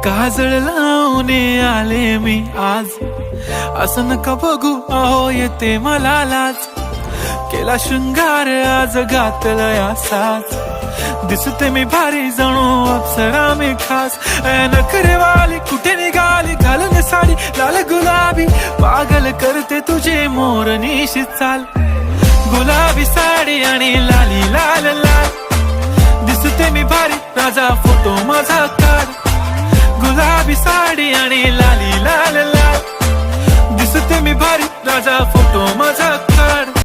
काजळ लावून आले मी आज, असं नका बघू अहो येते मला लाज. केला शृंगार आज घातला साज, दिसते मी भारी जणू अप्सरा मी खास. नखरेवाली कुठे निघाली घालून साडी लाल गुलाबी, पागल करते तुझे मोरनीशी चाल. गुलाबी साडी आणि लाली लाल लाल, दिसते मी भारी राजा फोटो माझा काढ. गुलाबी साडी आणि लाली लाल लाल, दिसते मी भारी राजा फोटो माझा काढ.